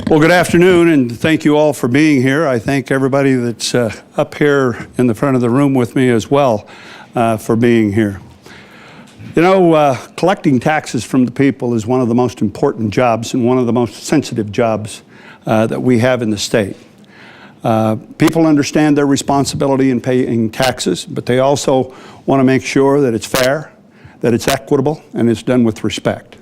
Well, good afternoon, and thank you all for being here. I thank everybody that's up here in the front of the room with me as well for being here. You know, collecting taxes from the people is one of the most important jobs and one of the most sensitive jobs that we have in the state. People understand their responsibility in paying taxes, but they also want to make sure that it's fair, that it's equitable, and it's done with respect.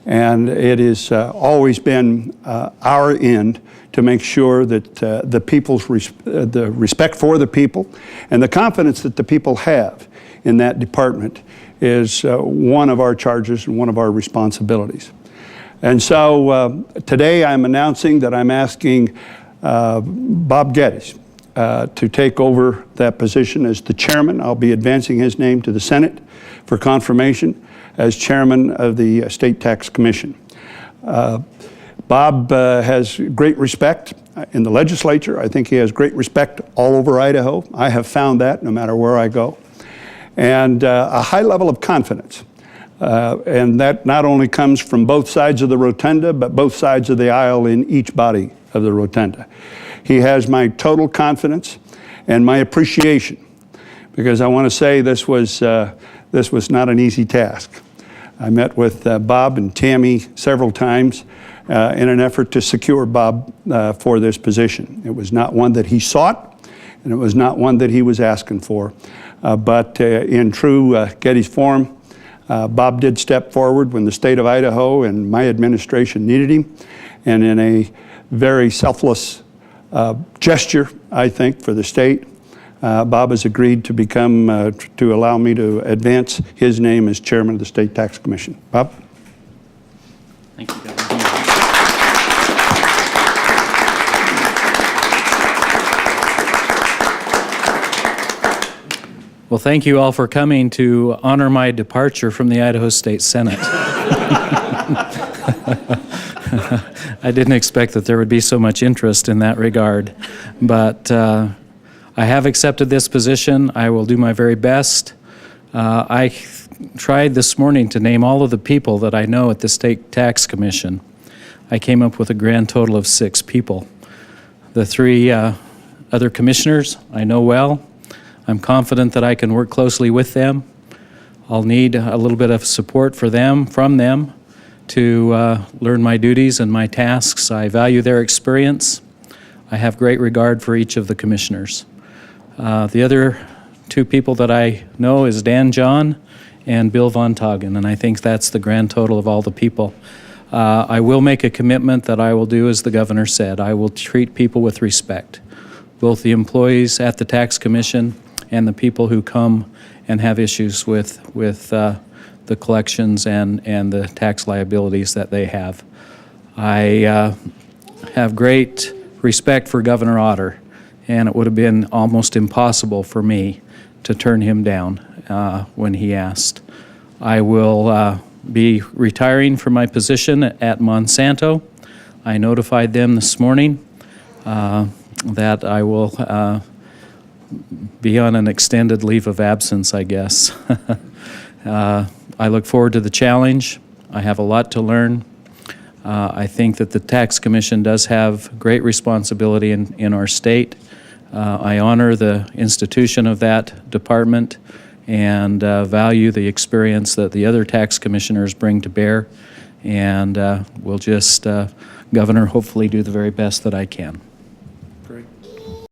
And it has always been our end to make sure that the people's the respect for the people and the confidence that the people have in that department is one of our charges and one of our responsibilities. And so today I'm announcing that I'm asking Bob Geddes to take over that position as the chairman. I'll be advancing his name to the Senate for confirmation as chairman of the State Tax Commission. Bob has great respect in the legislature. I think he has great respect all over Idaho. I have found that no matter where I go. And a high level of confidence. And that not only comes from both sides of the rotunda, but both sides of the aisle in each body of the rotunda. He has my total confidence and my appreciation, because I want to say this was not an easy task. I met with Bob and Tammy several times in an effort to secure Bob for this position. It was not one that he sought, and it was not one that he was asking for. But in true Geddes form, Bob did step forward when the state of Idaho and my administration needed him, and in a very selfless gesture, I think, for the state, Bob has agreed to become, to allow me to advance his name as chairman of the State Tax Commission. Bob? Thank you, Governor. Well, thank you all for coming to honor my departure from the Idaho State Senate. I didn't expect that there would be so much interest in that regard, but I have accepted this position. I will do my very best. I tried this morning to name all of the people that I know at the State Tax Commission. I came up with a grand total of 6 people. The 3 other commissioners I know well. I'm confident that I can work closely with them. I'll need a little bit of support from them to learn my duties and my tasks. I value their experience. I have great regard for each of the commissioners. The other 2 people that I know is Dan John and Bill Von Tagen, and I think that's the grand total of all the people. I will make a commitment that I will do as the governor said. I will treat people with respect, both the employees at the Tax Commission and the people who come and have issues with the collections and the tax liabilities that they have. I have great respect for Governor Otter, and it would have been almost impossible for me to turn him down when he asked. I will be retiring from my position at Monsanto. I notified them this morning that I will be on an extended leave of absence, I guess. I look forward to the challenge. I have a lot to learn. I think that the Tax Commission does have great responsibility in our state. I honor the institution of that department and value the experience that the other tax commissioners bring to bear. And we'll just, Governor, hopefully do the very best that I can.